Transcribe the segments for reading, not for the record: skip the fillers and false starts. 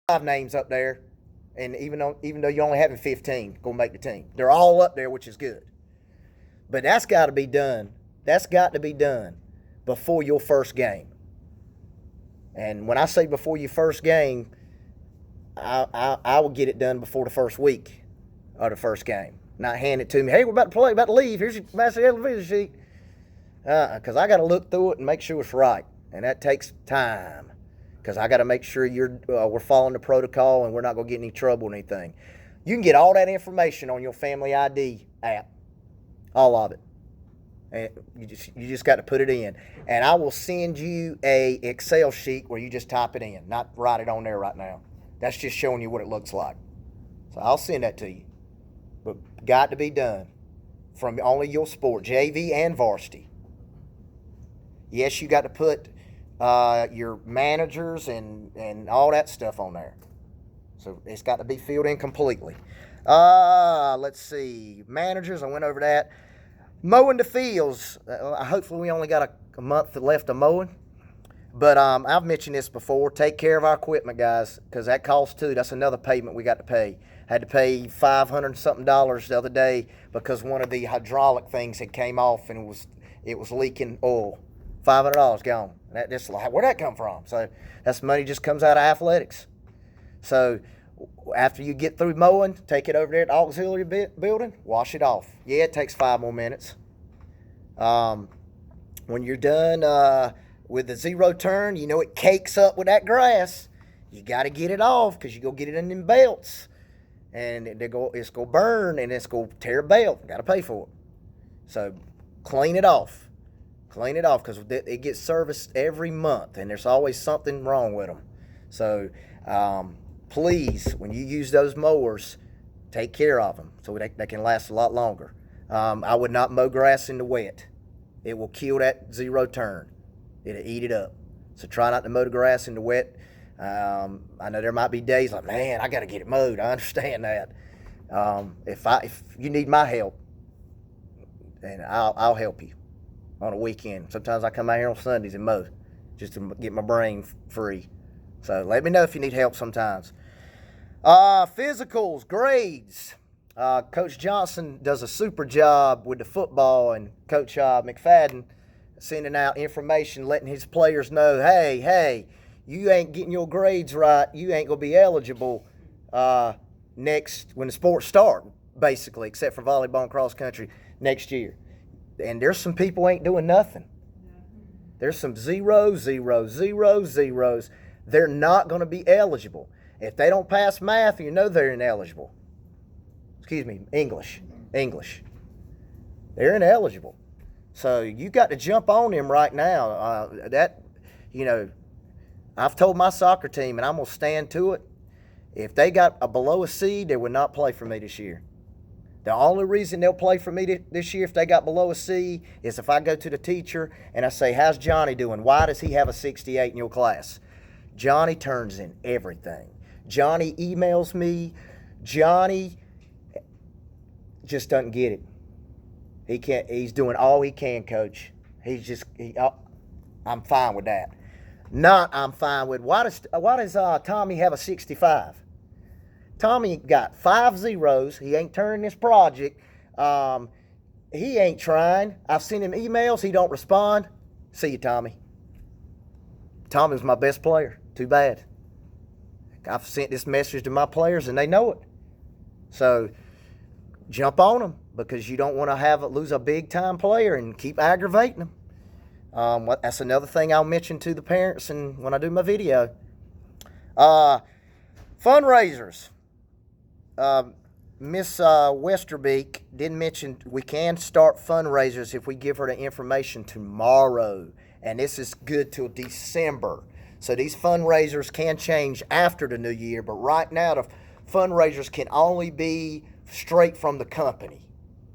5 names up there, and even though you only having 15 gonna make the team, they're all up there, which is good. But that's got to be done. That's got to be done before your first game. And when I say before your first game, I will get it done before the first week of the first game. Not hand it to me. Hey, we're about to play, about to leave. Here's your master television sheet. Because I got to look through it and make sure it's right, and that takes time. Because I got to make sure we're following the protocol and we're not going to get in any trouble or anything. You can get all that information on your Family ID app, all of it. And you just got to put it in, and I will send you a Excel sheet where you just type it in, not write it on there right now. That's just showing you what it looks like. So I'll send that to you. But got to be done from only your sport, JV and varsity. Yes, you got to put your managers and all that stuff on there. So it's got to be filled in completely. Let's see. Managers, I went over that. Mowing the fields. Hopefully we only got a month left of mowing. But I've mentioned this before. Take care of our equipment, guys, because that costs too. That's another payment we got to pay. Had to pay $500 something the other day because one of the hydraulic things had came off and it was leaking oil. $500 gone. That just like, where'd that come from? So that's money just comes out of athletics. So after you get through mowing, take it over there at the auxiliary building, wash it off. Yeah, it takes 5 more minutes. When you're done with the zero turn, you know it cakes up with that grass. You got to get it off because you go get it in them belts. And it's going to burn and it's going to tear a belt. Got to pay for it. So clean it off. Clean it off because it gets serviced every month and there's always something wrong with them. So please, when you use those mowers, take care of them so they can last a lot longer. I would not mow grass in the wet. It will kill that zero turn. It'll eat it up. So try not to mow the grass in the wet. I know there might be days like, man, I got to get it mowed. I understand that. If you need my help, then I'll help you on a weekend. Sometimes I come out here on Sundays and mow just to get my brain free. So let me know if you need help sometimes. Physicals, grades. Coach Johnson does a super job with the football, and Coach McFadden sending out information, letting his players know, hey, you ain't getting your grades right, you ain't going to be eligible next when the sports start, basically, except for volleyball and cross country next year. And there's some people ain't doing nothing. There's some zeros. They're not going to be eligible. If they don't pass math, you know they're ineligible. English. They're ineligible. So you got to jump on them right now. I've told my soccer team, and I'm going to stand to it. If they got a below a C, they would not play for me this year. The only reason they'll play for me this year if they got below a C is if I go to the teacher and I say, how's Johnny doing? Why does he have a 68 in your class? Johnny turns in everything. Johnny emails me. Johnny just doesn't get it. He's doing all he can, Coach. I'm fine with that. I'm fine with, why does Tommy have a 65? Tommy got 5 zeros. He ain't turning this project. He ain't trying. I've sent him emails. He don't respond. See you, Tommy. Tommy was my best player. Too bad. I've sent this message to my players, and they know it. So jump on them because you don't want to lose a big-time player and keep aggravating them. That's another thing I'll mention to the parents and when I do my video. Fundraisers. Miss Westerbeek did mention we can start fundraisers if we give her the information tomorrow. And this is good till December. So these fundraisers can change after the new year. But right now, the fundraisers can only be straight from the company.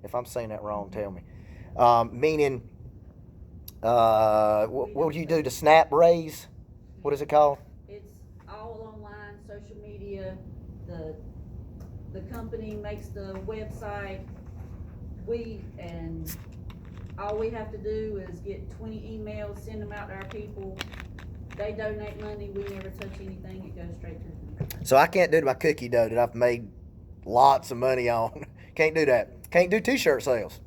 If I'm saying that wrong, tell me. Meaning, what would you do? The Snap Raise? What is it called? It's all online, social media. The company makes the website. All we have to do is get 20 emails, send them out to our people. They donate money. We never touch anything. It goes straight to them. So I can't do my cookie dough that I've made lots of money on. Can't do that. Can't do t-shirt sales.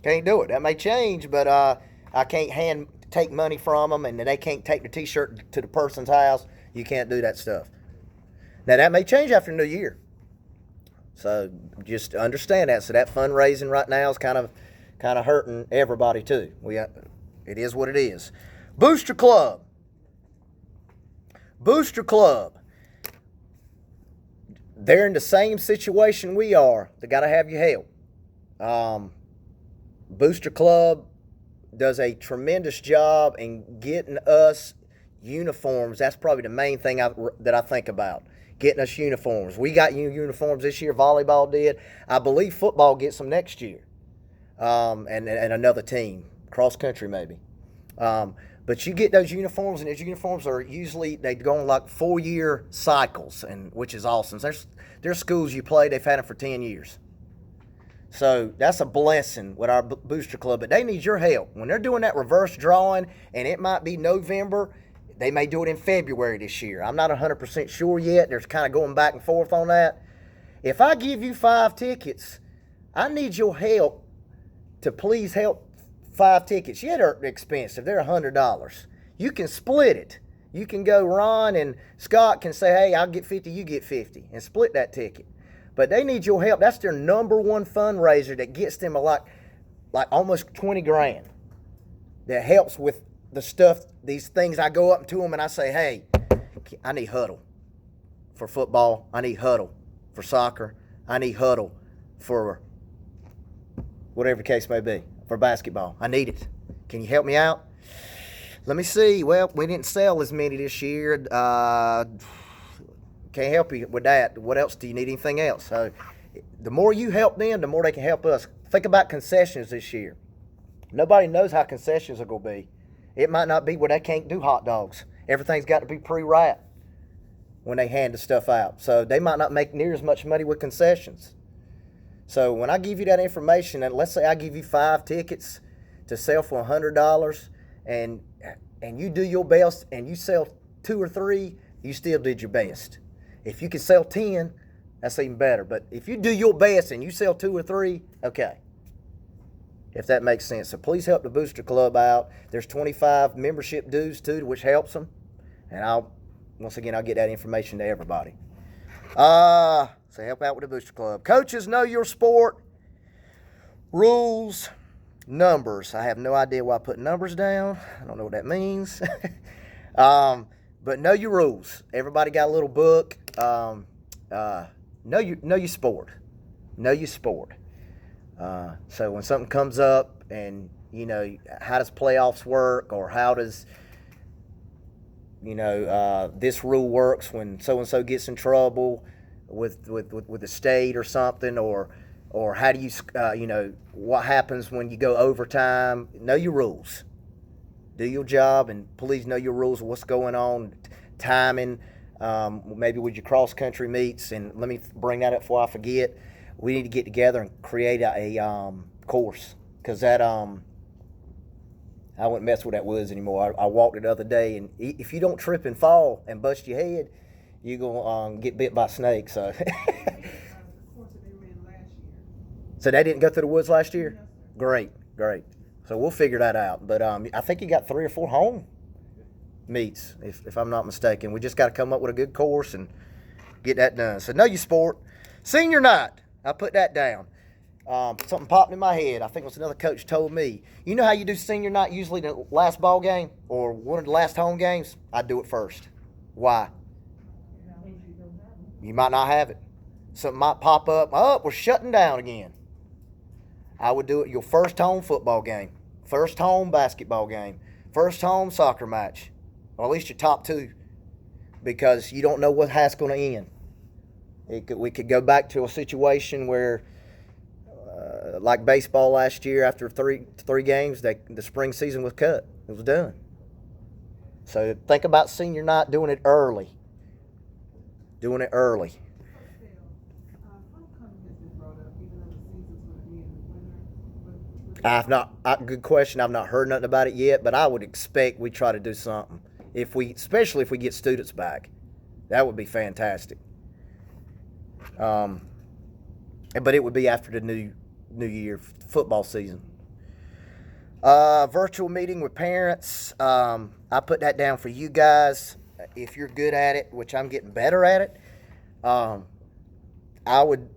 Can't do it. That may change, but I can't take money from them, and they can't take the t-shirt to the person's house. You can't do that stuff. Now that may change after New Year. So just understand that. So that fundraising right now is kind of hurting everybody too. It is what it is. Booster Club. Booster Club. They're in the same situation we are. They got to have your help. Booster Club does a tremendous job in getting us uniforms. That's probably the main thing that I think about. Getting us uniforms. We got uniforms this year. Volleyball did. I believe football gets them next year. And another team. Cross country maybe. But you get those uniforms, and those uniforms are usually, they go on like 4-year cycles, which is awesome. There's schools you play, they've had them for 10 years. So that's a blessing with our Booster Club, but they need your help. When they're doing that reverse drawing, and it might be November, they may do it in February this year. I'm not 100% sure yet. There's kind of going back and forth on that. If I give you 5 tickets, I need your help to please help 5 tickets. Yeah, they're expensive. They're $100. You can split it. You can go, Ron and Scott can say, hey, I'll get 50, you get 50, and split that ticket. But they need your help. That's their number one fundraiser that gets them like almost 20 grand. That helps with the stuff, these things. I go up to them and I say, hey, I need huddle for football. I need huddle for soccer. I need huddle for whatever the case may be, for basketball. I need it. Can you help me out? Let me see. Well, we didn't sell as many this year. Can't help you with that. What else? Do you need anything else? So the more you help them, the more they can help us. Think about concessions this year. Nobody knows how concessions are going to be. It might not be where they can't do hot dogs. Everything's got to be pre-wrapped when they hand the stuff out. So they might not make near as much money with concessions. So when I give you that information, and let's say I give you 5 tickets to sell for $100, and you do your best and you sell 2 or 3, you still did your best. If you can sell 10, that's even better. But if you do your best and you sell 2 or 3, okay. If that makes sense. So please help the Booster Club out. There's 25 membership dues too, which helps them. And I'll get that information to everybody. So help out with the Booster Club. Coaches, know your sport. Rules. Numbers. I have no idea why I put numbers down. I don't know what that means. But know your rules. Everybody got a little book. Know your sport. Know your sport. So when something comes up, and how does playoffs work, or how does this rule works when so and so gets in trouble with the state or something, or how do you what happens when you go overtime? Know your rules. Do your job, and please know your rules of what's going on, timing, maybe with your cross-country meets. And let me bring that up before I forget. We need to get together and create a course, because that I wouldn't mess with that woods anymore. I walked it the other day, and if you don't trip and fall and bust your head, you're going to get bit by snakes. So. So they didn't go through the woods last year? Great. So we'll figure that out. But I think you got 3 or 4 home meets, if I'm not mistaken. We just got to come up with a good course and get that done. So know your sport. Senior night. I put that down. Something popped in my head. I think it was another coach told me. You know how you do senior night usually the last ball game or one of the last home games? I do it first. Why? You might not have it. Something might pop up. Oh, we're shutting down again. I would do it your first home football game, first home basketball game, first home soccer match, or at least your top 2, because you don't know how it's going to end. We could go back to a situation where, like baseball last year, after three games, the spring season was cut. It was done. So think about senior night, doing it early. Good question. I've not heard nothing about it yet, but I would expect we try to do something. Especially if we get students back. That would be fantastic. But it would be after the new year football season. Virtual meeting with parents. I put that down for you guys. If you're good at it, which I'm getting better at it, I would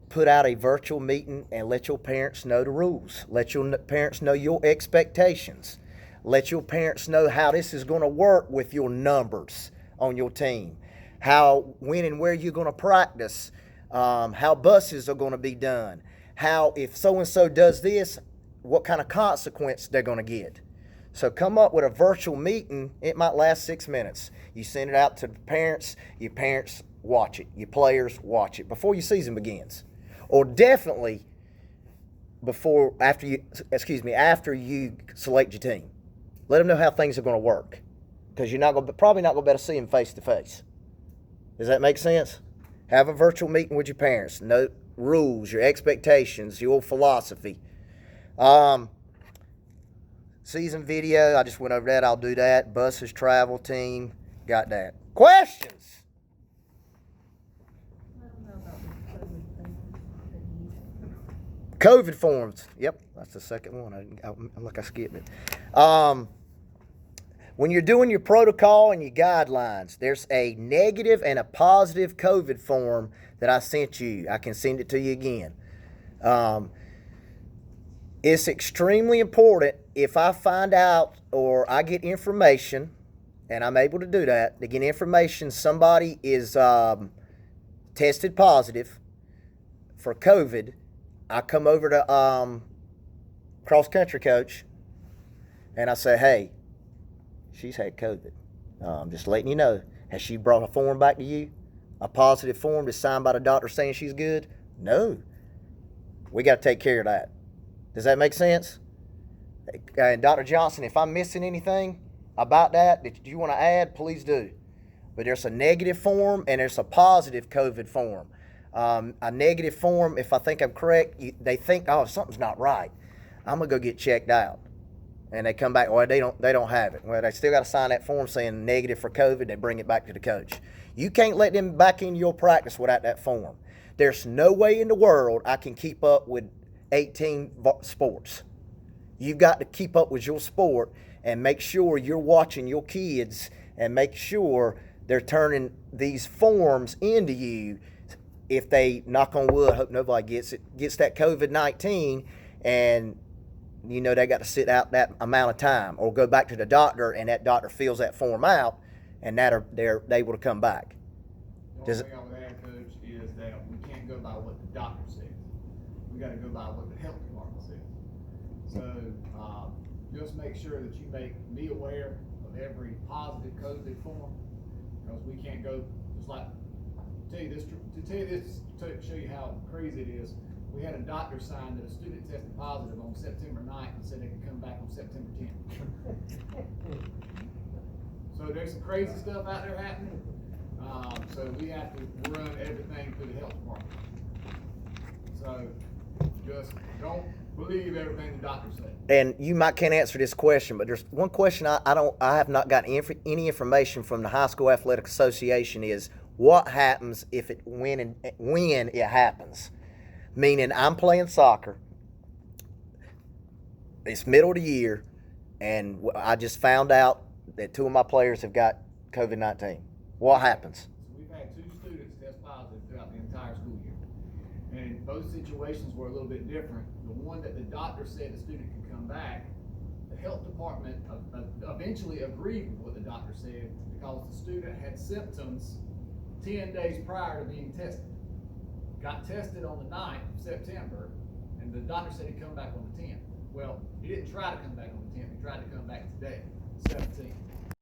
put out a virtual meeting and let your parents know the rules. Let your parents know your expectations. Let your parents know how this is going to work with your numbers on your team. How, when and where you're going to practice. How buses are going to be done. How, if so-and-so does this, what kind of consequence they're going to get. So come up with a virtual meeting. It might last 6 minutes. You send it out to the parents. Your parents watch it. Your players watch it before your season begins. Or definitely after you select your team. Let them know how things are going to work, because you're probably not going to be able to see them face to face. Does that make sense? Have a virtual meeting with your parents. Know rules, your expectations, your philosophy. Season video, I just went over that. I'll do that. Buses, travel team, got that. Questions? COVID forms. Yep, that's the second one. I skipped it. When you're doing your protocol and your guidelines, there's a negative and a positive COVID form that I sent you. I can send it to you again. It's extremely important, if I find out or I get information, and I'm able to do that, to get information somebody is tested positive for COVID, I come over to cross-country coach, and I say, hey, she's had COVID. Just letting you know. Has she brought a form back to you? A positive form that's signed by the doctor saying she's good? No. We got to take care of that. Does that make sense? And Dr. Johnson, if I'm missing anything about that you want to add, please do. But there's a negative form and there's a positive COVID form. A negative form, if I think I'm correct, they think, oh, something's not right. I'm gonna go get checked out, and they come back, well, they don't have it. Well, they still got to sign that form saying negative for COVID. They bring it back to the coach. You can't let them back into your practice without that form. There's no way in the world I can keep up with 18 sports. You've got to keep up with your sport and make sure you're watching your kids and make sure they're turning these forms into you. If they, knock on wood, hope nobody gets that COVID-19, and they got to sit out that amount of time or go back to the doctor, and that doctor fills that form out, and they're able to come back. The only thing I would add, Coach, is that we can't go by what the doctor says. We got to go by what the health department says. So just make sure that you make me aware of every positive COVID form, because we can't go just like. To show you how crazy it is, we had a doctor sign that a student tested positive on September 9th and said they could come back on September 10th. So there's some crazy stuff out there happening. So we have to run everything through the health department. So just don't believe everything the doctor said. And you can't answer this question, but there's one question I have not gotten any information from the High School Athletic Association is, what happens when it happens? Meaning, I'm playing soccer. It's middle of the year, and I just found out that 2 of my players have got COVID-19. What happens? We've had 2 students test positive throughout the entire school year, and both situations were a little bit different. The one that the doctor said the student could come back, the health department eventually agreed with what the doctor said, because the student had symptoms 10 days prior to being tested. Got tested on the 9th of September, and the doctor said he'd come back on the 10th. Well, he didn't try to come back on the 10th. He tried to come back today, 17th.